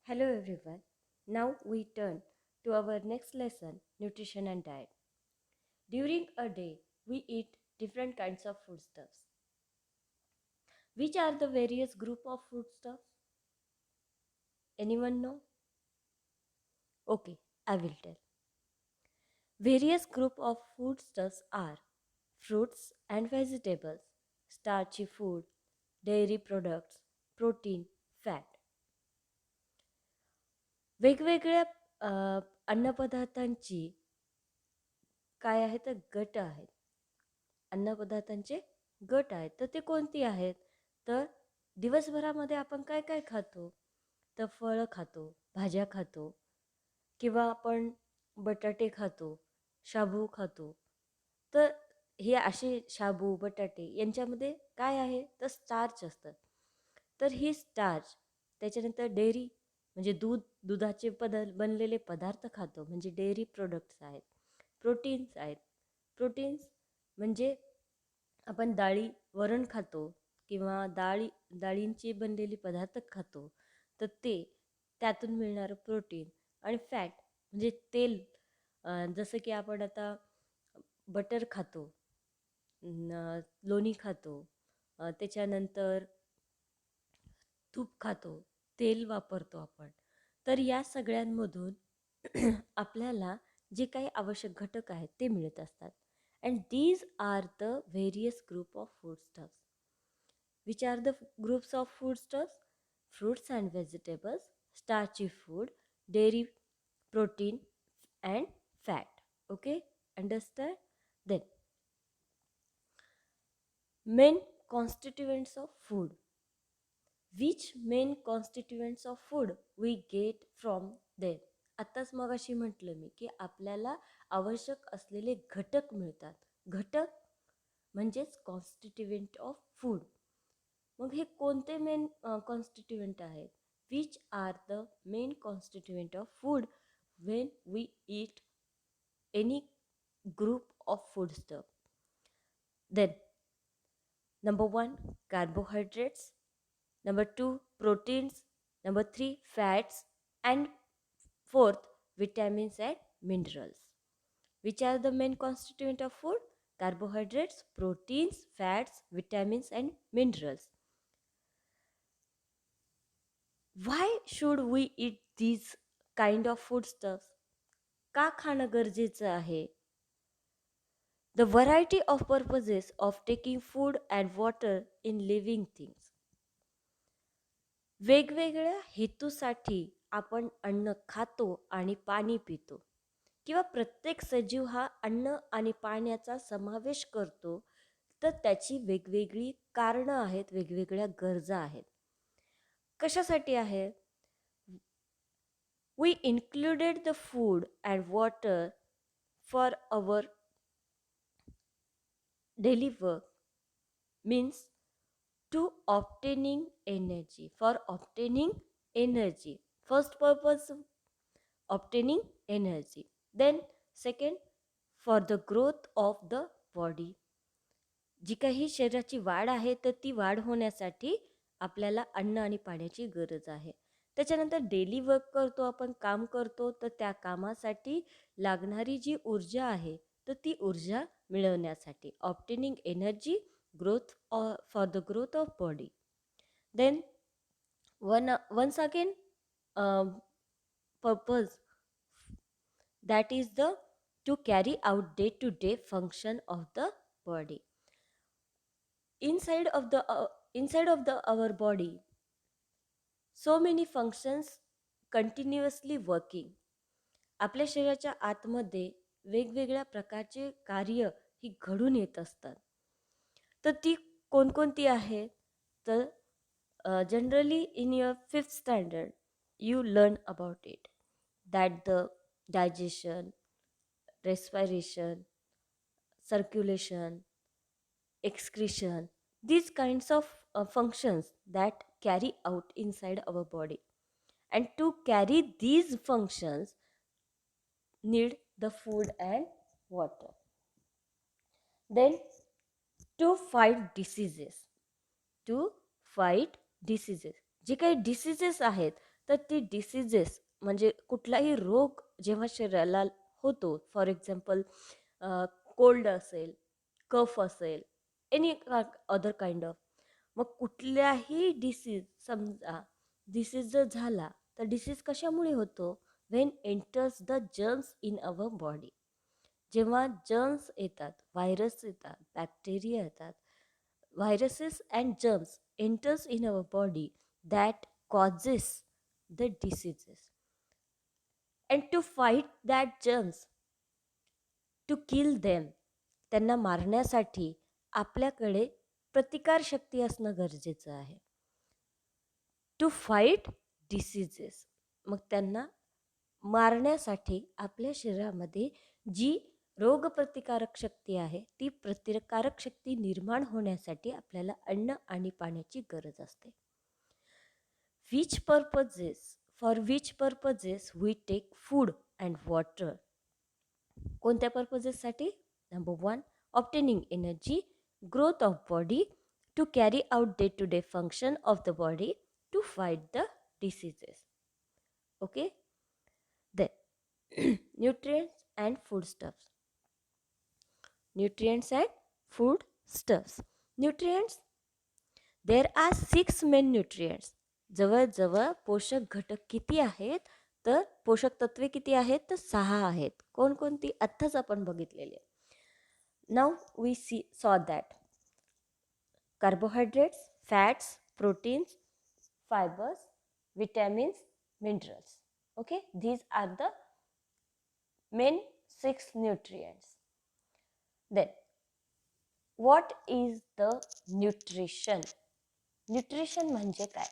Hello everyone. Now we turn to our next lesson, nutrition and diet. During a day, we eat different kinds of foodstuffs. Which are the various group of foodstuffs? Anyone know? Okay, I will tell. Various group of foodstuffs are fruits and vegetables, starchy food, dairy products, protein, fat. वेगवेगळ्या अन्नपदार्थांची काय आहे तर गट आहेत. अन्नपदार्थांचे गट आहेत. तर ते कोणती आहेत? तर दिवसभरामध्ये आपण काय काय खातो? तर फळं खातो, भाज्या खातो किंवा आपण बटाटे खातो, शाबू खातो. तर हे असे शाबू, बटाटे यांच्यामध्ये काय आहे? तर स्टार्च असतं. तर ही स्टार्च त्याच्यानंतर डेअरी म्हणजे दुधाचे बनलेले पदार्थ खातो म्हणजे डेअरी प्रोडक्ट्स आहेत. प्रोटीन्स आहेत. प्रोटीन्स म्हणजे आपण वरण खातो किंवा डाळींची बनलेली पदार्थ खातो तर ते त्यातून मिळणारं प्रोटीन आणि फॅट म्हणजे तेल. जसं की आपण आता बटर खातो, लोणी खातो, त्याच्यानंतर तूप खातो, तेल वापरतो आपण. तर या सगळ्यांमधून आपल्याला जे काही आवश्यक घटक आहेत ते मिळत असतात. And these are the various group of foodstuffs. Which are the groups of foodstuffs? Fruits and vegetables, starchy food, dairy, protein, and fat. Okay, understand? Then, main constituents of food. Which main constituents of food we get from them? आत्ताच मगाशी म्हटलं मी की आपल्याला आवश्यक असलेले घटक मिळतात. घटक म्हणजेच कॉन्स्टिट्युएंट ऑफ फूड. मग हे कोणते मेन कॉन्स्टिट्युएंट आहेत? Which are the main constituent of food when we eat any group of food stuff? Then number 1 carbohydrates, number 2 proteins, number 3 fats, and fourth vitamins and minerals. Which are the main constituent of food? Carbohydrates, proteins, fats, vitamins, and minerals. Why should we eat these kind of foodstuffs? का खाणं गरजेचं आहे? The variety of purposes of taking food and water in living things. वेगवेगळ्या हेतूसाठी आपण अन्न खातो आणि पाणी पितो किंवा प्रत्येक सजीव हा अन्न आणि पाण्याचा समावेश करतो. तर त्याची वेगवेगळी कारणं आहेत, वेगवेगळ्या गरजा आहेत. कशासाठी आहे? We included the food and water for our daily work, means to obtaining energy. For obtaining energy, first purpose obtaining energy. Then second, for the growth of the body. जी काही शरीराची वाढ आहे तर ती वाढ होण्यासाठी आपल्याला अन्न आणि पाण्याची गरज आहे. त्याच्यानंतर डेली वर्क करतो आपण, काम करतो, तर त्या कामासाठी लागणारी जी ऊर्जा आहे तर ती ऊर्जा मिळवण्यासाठी obtaining energy, growth for the growth of body. Then once again purpose, that is the to carry out day to day function of the body. Inside of the our body, so many functions continuously working. आपल्या शरीराच्या आतमध्ये वेगवेगळ्या प्रकारचे कार्य ही घडून येत असतात. तर ती कोणकोणती आहेत? तर generally in your 5th standard you learn about it, that the digestion, respiration, circulation, excretion, these kinds of functions that carry out inside our body. And to carry these functions need the food and water. Then to fight diseases, जे काही diseases आहेत तर ती diseases म्हणजे कुठलाही रोग जेव्हा शरीराला होतो, फॉर एक्झाम्पल कोल्ड असेल, कफ असेल, एनी अदर काइंड ऑफ, मग कुठल्याही डिसीज समजा डिसीज जर झाला तर डिसीज कशामुळे होतो? When enters the germs in our body. जेव्हा जर्म्स येतात, व्हायरस येतात, बॅक्टेरिया येतात, viruses and germs enters in our body that causes the diseases, and to fight that germs, to kill them, त्यांना मारण्यासाठी आपल्याकडे प्रतिकारशक्ती असणं गरजेचं आहे. टू फाईट डिसीजेस, मग त्यांना मारण्यासाठी आपल्या शरीरामध्ये जी रोगप्रतिकारक शक्ती आहे ती प्रतिकारक शक्ती निर्माण होण्यासाठी आपल्याला अन्न आणि पाण्याची गरज असते. For which purposes we take food and water. कोणत्या पर्पजेससाठी? Number 1, obtaining energy, growth of body, to carry out day to day function of the body, to fight the diseases. Okay. Then nutrients and foodstuffs. Nutrients and foodstuffs. Nutrients, there are 6 main nutrients. जवळजवळ पोषक घटक किती आहेत? तर पोषक तत्वे किती आहेत? तर 6 आहेत. कोणकोणती? आत्ताच आपण बघितलेली. नाउ वी सॉ that carbohydrates, fats, proteins, fibres, vitamins, minerals. Okay, these are the main 6 nutrients. Then what is the nutrition? Nutrition म्हणजे काय?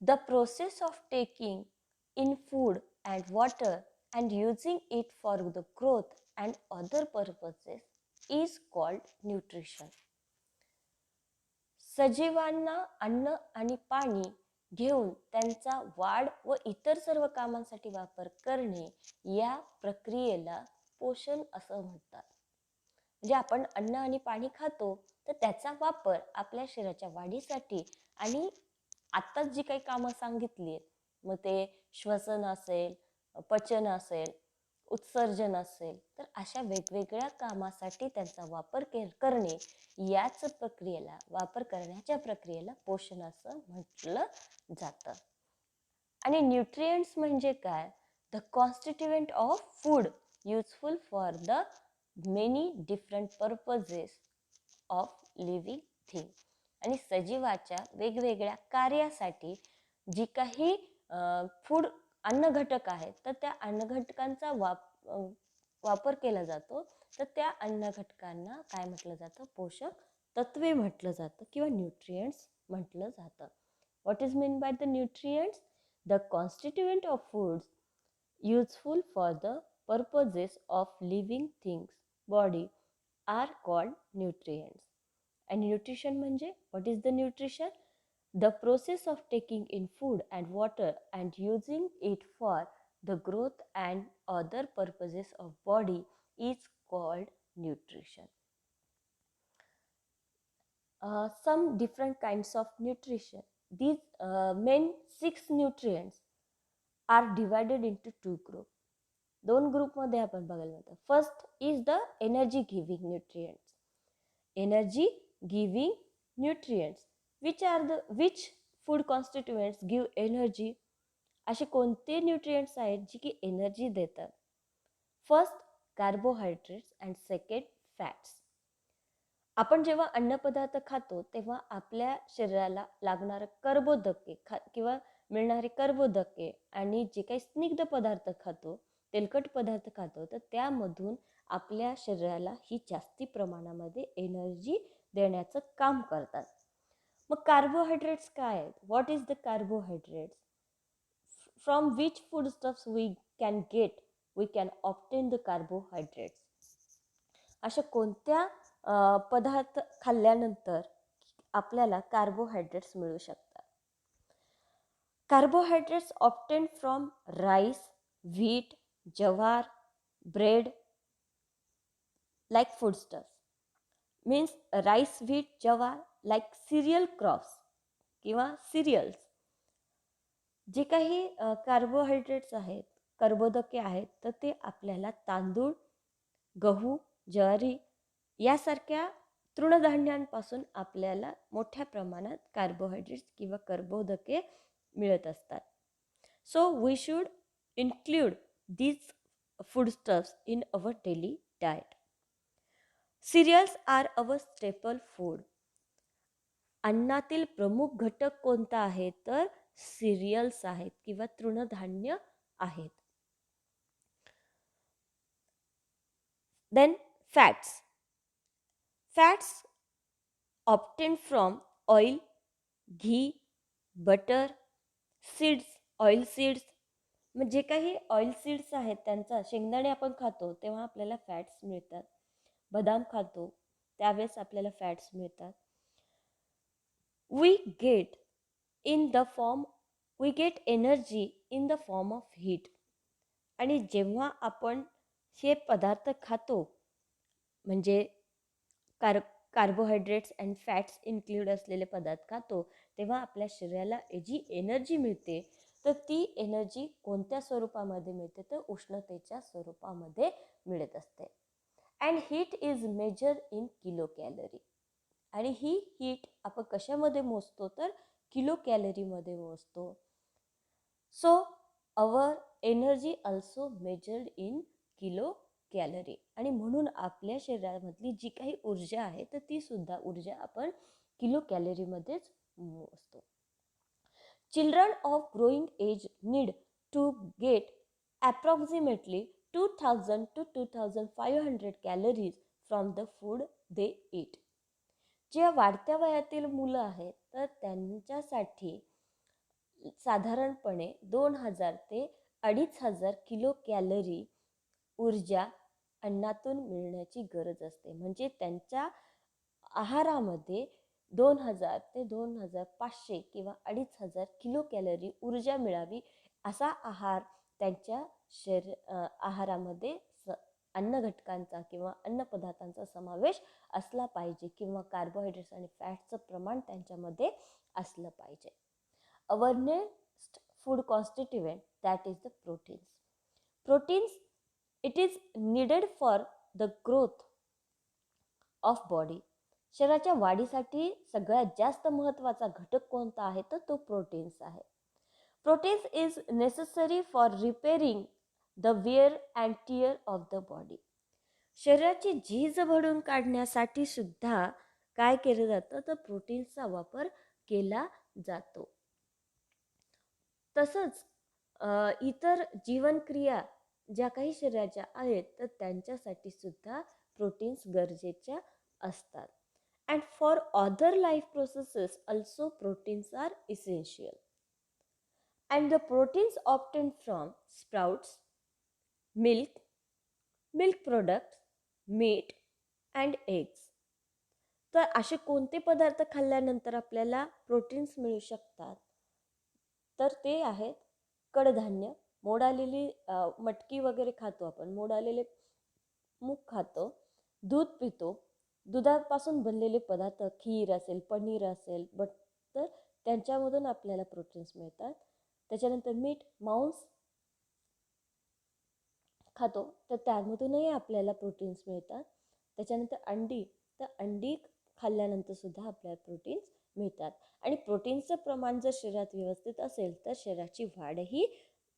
The process of taking in food and water and using it for the growth and other purposes is called nutrition. सजीवांना अन्न आणि पाणी घेऊन त्यांचा वाढ व इतर सर्व कामांसाठी वापर करणे या प्रक्रियेला पोषण असं म्हणतात. म्हणजे आपण अन्न आणि पाणी खातो तर त्याचा वापर आपल्या शरीराच्या वाढीसाठी आणि आत्ताच जी काही कामं सांगितली आहेत, मग ते श्वसन असेल, पचन असेल, उत्सर्जन असेल, तर अशा वेगवेगळ्या कामासाठी त्यांचा वापर करणे याच प्रक्रियेला, वापर करण्याच्या प्रक्रियेला पोषण असं म्हटलं जातं. आणि न्यूट्रिएंट्स म्हणजे काय? The constituent of food useful for the many different purposes of living thing. आणि सजीवाच्या वेगवेगळ्या कार्यासाठी जी काही फूड अन्न घटक आहेत तर त्या अन्न घटकांचा वापर केला जातो. तर त्या अन्न घटकांना काय म्हटलं जातं? पोषक तत्वे म्हटलं जातं किंवा न्यूट्रिएंट्स म्हटलं जातं. What is mean by the nutrients? The constituent of foods useful for the purposes of living things body are called nutrients. आणि न्यूट्रिशन म्हणजे what is the nutrition? The process of taking in food and water and using it for the growth and other purposes of body is called nutrition. Some different kinds of nutrition. These main 6 nutrients are divided into 2 groups. 2 ग्रुपमध्ये आपण बघायला मिळतं. First is the energy giving nutrients. Energy giving nutrients. which food constituents give energy? असे कोणते nutrients आहेत जी की energy देतात? First carbohydrates and second fats. आपण जेव्हा अन्नपदार्थ खातो तेव्हा आपल्या शरीराला लागणारे कर्बोदके किंवा मिळणारे कर्बोदके आणि जे काही स्निग्ध पदार्थ खातो, तेलकट पदार्थ खातो, तर त्यामधून आपल्या शरीराला ही जास्ती प्रमाणामध्ये एनर्जी देण्याचं काम करतात. मग कार्बोहायड्रेट्स काय आहेत? What is the carbohydrates? From which foodstuffs we can obtain the carbohydrates. अशा कोणत्या पदार्थ खाल्ल्यानंतर आपल्याला कार्बोहायड्रेट्स मिळू शकतात? Carbohydrates obtain from rice, wheat, jowar, bread, like foodstuffs. Means rice, wheat, jowar, like cereal crops किंवा सिरियल्स. जे काही कार्बोहायड्रेट्स आहेत, कर्बोदके आहेत, तर ते आपल्याला तांदूळ, गहू, ज्वारी यासारख्या तृणधान्यांपासून आपल्याला मोठ्या प्रमाणात कार्बोहायड्रेट्स किंवा कर्बोदके मिळत असतात. So we should include these foodstuffs in our daily diet. Cereals are our staple food. अन्नातील प्रमुख घटक कोणता आहे तर सिरियल्स आहेत किंवा तृणधान्य आहेत. Then fats. Fats obtained from oil, ghee, butter, seeds, oil seeds. मग जे काही ऑइल सीड्स आहेत त्यांचा शेंगदाणे आपण खातो तेव्हा आपल्याला फॅट्स मिळतात. बदाम खातो त्यावेळेस आपल्याला फॅट्स मिळतात. we get we get energy in the form of heat. आणि जेव्हा आपण हे पदार्थ खातो म्हणजे कार्बोहायड्रेट्स अँड फॅट्स इन्क्लूड असलेले पदार्थ खातो तेव्हा आपल्या शरीराला जी एनर्जी मिळते तर ती एनर्जी कोणत्या स्वरूपामध्ये मिळते तर उष्णतेच्या स्वरूपामध्ये मिळत असते. And heat is major in kilocalorie. आणि ही हीट आपण कशामध्ये मोजतो तर किलो कॅलरीमध्ये मोजतो. So our energy also measured in kilocalorie. आणि म्हणून आपल्या शरीरामधली जी काही ऊर्जा आहे तर ती सुद्धा ऊर्जा आपण किलो कॅलरीमध्येच मोजतो. Children of growing age need to get approximately 2000 to 2500 calories from the food they eat. जे वाढत्या वयातील मुलं आहेत तर त्यांच्यासाठी साधारणपणे 2000 ते 2500 किलो कॅलरी ऊर्जा अन्नातून मिळण्याची गरज असते. म्हणजे त्यांच्या आहारामध्ये 2000 ते 2500 किंवा 2500 किलो कॅलरी ऊर्जा मिळावी असा आहार त्यांच्या आहारामध्ये अन्न घटकांचा किंवा अन्न पदार्थांचा समावेश असला पाहिजे किंवा कार्बोहायड्रेट्स आणि फॅट्सचं प्रमाण त्यांच्यामध्ये असलं पाहिजे. Our next food constituent that is the proteins. Proteins it is needed for the growth of body. शरीराच्या वाढीसाठी सगळ्यात जास्त महत्त्वाचा घटक कोणता आहे तर तो प्रोटीन्स आहे. Proteins is necessary for repairing the wear and tear of the body. शरीराची झीज भरून काढण्यासाठी सुद्धा काय केलं जातं तर प्रोटीन्सचा वापर केला जातो. तसंच इतर जीवनक्रिया ज्या काही शरीराच्या आहेत तर त्यांच्यासाठी सुद्धा प्रोटीन्स गरजेच्या असतात. And for other life processes also proteins are essential. And the proteins obtained from sprouts, milk, milk products, meat and eggs. तर असे कोणते पदार्थ खाल्ल्यानंतर आपल्याला प्रोटीन्स मिळू शकतात तर ते आहेत कडधान्य, मोड आलेली मटकी वगैरे खातो आपण, मोड आलेले मूग खातो, दूध पितो, दुधापासून बनलेले पदार्थ खीर असेल, पनीर असेल तर त्यांच्यामधून आपल्याला प्रोटीन्स मिळतात. त्याच्यानंतर मीठ, मांस खातो तर त्यामधूनही आपल्याला प्रोटीन्स मिळतात. त्याच्यानंतर अंडी, तर अंडी खाल्ल्यानंतर सुद्धा आपल्याला प्रोटीन्स मिळतात. आणि प्रोटीन्सचं प्रमाण जर शरीरात व्यवस्थित असेल तर शरीराची वाढही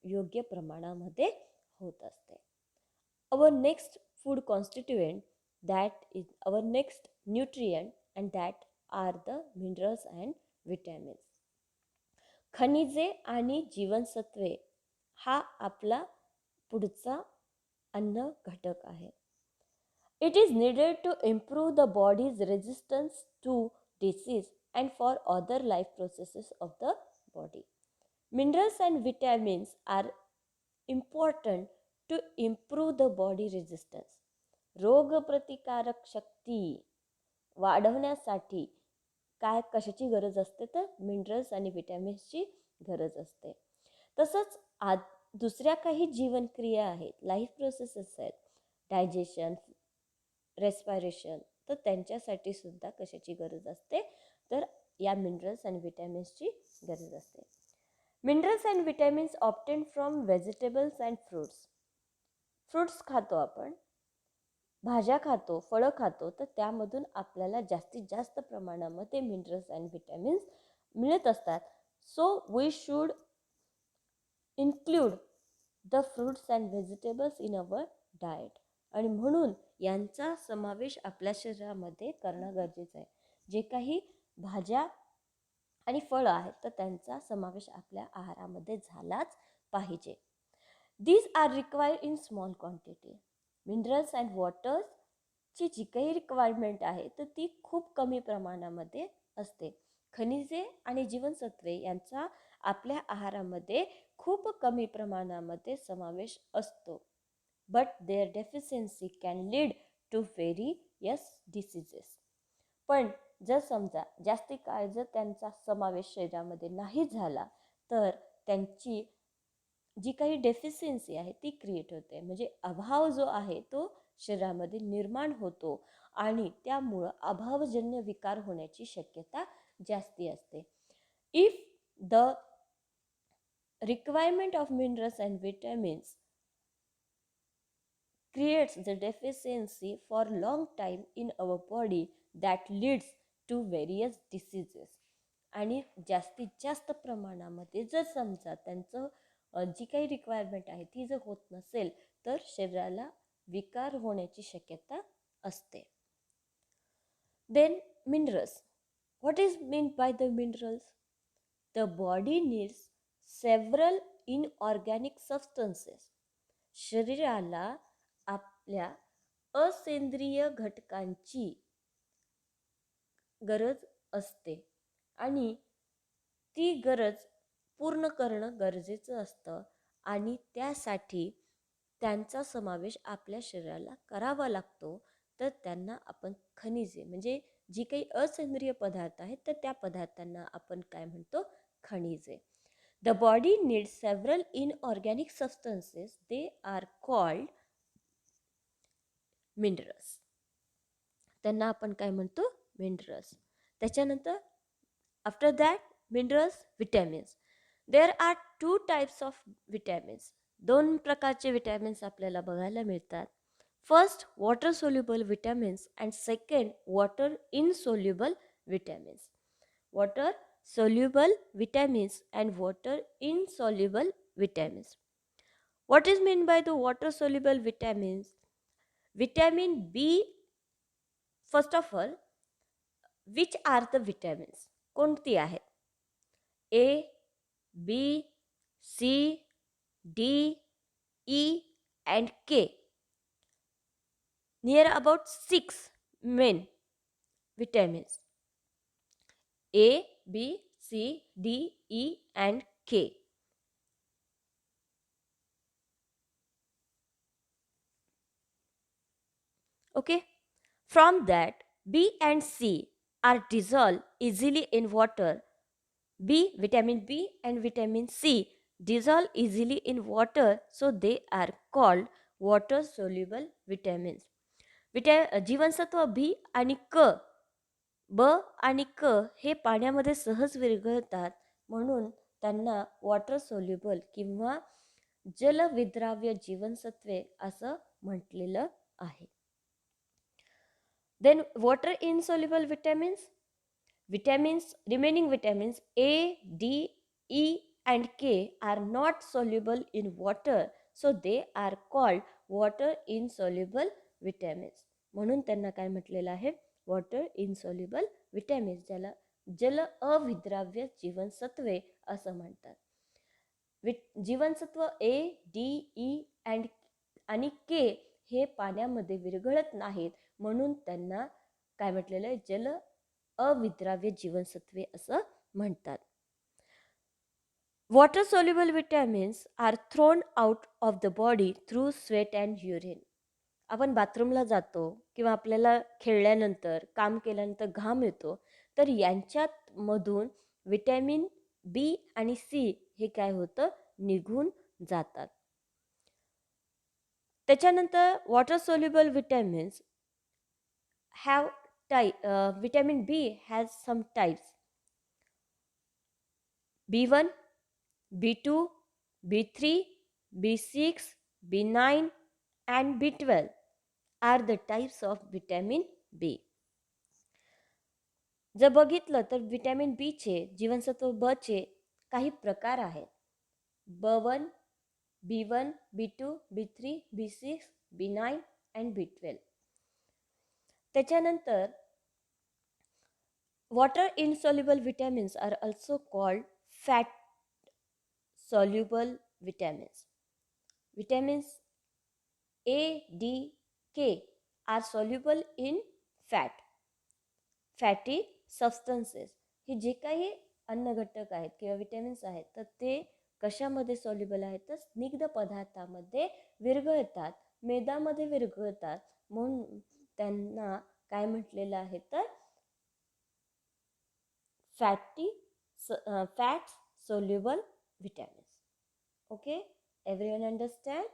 योग्य प्रमाणामध्ये होत असते. Our next food constituent that is our next nutrient and that are the minerals and vitamins. खनिजे आणि जीवनसत्वे हा आपला पुढचा अन्न घटक आहे. It is needed to improve the body's resistance to disease and for other life processes of the body. Minerals and vitamins are important to improve the body resistance. रोगप्रतिकारक शक्ती वाढवण्यासाठी कशाची गरज असते तर मिनरल्स आणि विटॅमिन्सची गरज असते. तसंच दुसऱ्या काही जीवनक्रिया आहेत, लाईफ प्रोसेसेस आहेत, डायजेशन, रेस्पिरेशन, तर त्यांच्यासाठी सुद्धा कशाची गरज असते तर या मिनरल्स आणि विटॅमिन्सची गरज असते. Minerals and vitamins obtain from vegetables and fruits. Fruits खातो आपण, भाज्या खातो, फळं खातो, तर त्यामधून आपल्याला जास्तीत जास्त प्रमाणामध्ये मिनरल्स अँड विटॅमिन्स मिळत असतात. So we should include the fruits and vegetables in our diet. आणि म्हणून यांचा समावेश आपल्या शरीरामध्ये करणं गरजेचं आहे. जे काही भाज्या आणि फळं आहेत तर त्यांचा समावेश आपल्या आहारामध्ये झालाच पाहिजे. These are required in small quantity. Minerals and वॉटरची जी काही रिक्वायरमेंट आहे तर ती खूप कमी प्रमाणामध्ये असते. खनिजे आणि जीवनसत्वे यांचा आपल्या आहारामध्ये खूप कमी प्रमाणामध्ये समावेश असतो. But their deficiency can lead to various diseases. पण जर समजा जास्ती काळ जर त्यांचा समावेश शरीरामध्ये नाही झाला तर त्यांची जी काही डेफिशियन्सी आहे ती क्रिएट होते. म्हणजे अभाव जो आहे तो शरीरामध्ये निर्माण होतो आणि त्यामुळं अभावजन्य विकार होण्याची शक्यता जास्ती असते. If the requirement of minerals and vitamins creates the deficiency for long time in our body that leads to various diseases. आणि जास्तीत जास्त प्रमाणामध्ये जर समजा त्यांचं जी काही रिक्वायरमेंट आहे ती जर होत नसेल तर शरीराला विकार होण्याची शक्यता असते. Then minerals. What is mean by the minerals? The body needs several inorganic substances. शरीराला आपल्या असेंद्रिय घटकांची गरज असते आणि ती गरज पूर्ण करणं गरजेचं असतं आणि त्यासाठी त्यांचा समावेश आपल्या शरीराला करावा लागतो. तर त्यांना आपण खनिजे म्हणजे जी काही असेंद्रिय पदार्थ आहेत तर त्या पदार्थांना आपण काय म्हणतो? खनिजे. The body needs several inorganic substances. They are called minerals. त्यांना आपण काय म्हणतो? मिनरल्स. त्याच्यानंतर after that minerals, vitamins. There are two types of vitamins. दोन प्रकारचे विटॅमिन्स आपल्याला बघायला मिळतात. First water soluble vitamins and second water insoluble vitamins. Water soluble vitamins and water insoluble vitamins. What is meant by the water soluble vitamins? Vitamin B, first of all, which are the vitamins? कोणती आहेत? A, B, C, D, E and K. Near about 6 main vitamins. A, B, C, D, E and K. Okay, from that B and C are dissolved easily in water. Vitamin B and vitamin C dissolve easily in water, so they are called water soluble vitamins. जीवनसत्व B आणि ब आणि क हे पाण्यामध्ये सहज विरघळतात म्हणून त्यांना वॉटर सोल्युबल किंवा जलविद्राव्य जीवनसत्वे असं म्हटलेलं आहे. Then water insoluble vitamins. Remaining vitamins A, D, E and K are not soluble in water, so they are called water insoluble vitamins. म्हणून त्यांना काय म्हटलेलं आहे? वॉटर इनसॉल्युबल विटॅमिन्स, ज्याला जल अविद्राव्य जीवनसत्वे असं म्हणतात. जीवनसत्व A, D, E आणि K हे पाण्यामध्ये विरघळत नाहीत म्हणून त्यांना काय म्हटलेलं आहे? जल अविद्राव्य जीवनसत्वे असं म्हणतात. Water soluble vitamins are thrown out of the body through sweat and urine. आपण बाथरूमला जातो किंवा आपल्याला खेळल्यानंतर काम केल्यानंतर घाम येतो तर यांच्यात मधून विटॅमिन बी आणि सी हे काय होतं? निघून जातात. त्याच्यानंतर water soluble vitamins have vitamin B has some types. B1, B2, B3, B6, B9 and B12 are the types of vitamin B. जर बघितलं तर विटॅमिन बीचे जीवनसत्व ब चे काही प्रकार आहेत. B1, B1, B2, B3, B6, B9 and B12. त्याच्यानंतर water insoluble vitamins are also called fat soluble vitamins. Vitamins A, D, K are soluble in fatty substances. हे जे काही अन्नघटक आहेत किंवा विटॅमिन्स आहेत तर ते कशामध्ये सॉल्युबल आहेत तर स्निग्ध पदार्थामध्ये विरघळतात, मेदामध्ये विरघळतात, म्हणून त्यांना काय म्हटलेलं आहे तर fat soluble vitamins. Okay, everyone understand?